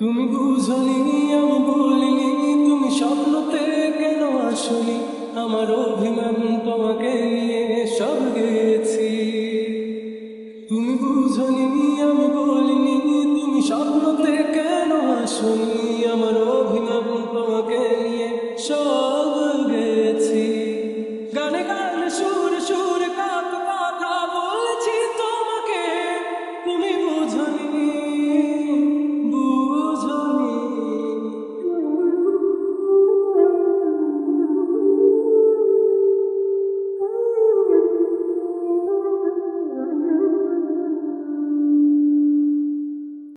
তুমি বুঝনি আমি বলিনি, তুমি স্বপ্নতে কেন আসনি, আমার অভিমান তোমাকে নিয়ে সব গেছি। তুমি বুঝনি আমি বলিনি, তুমি স্বপ্নতে কেন আসনি,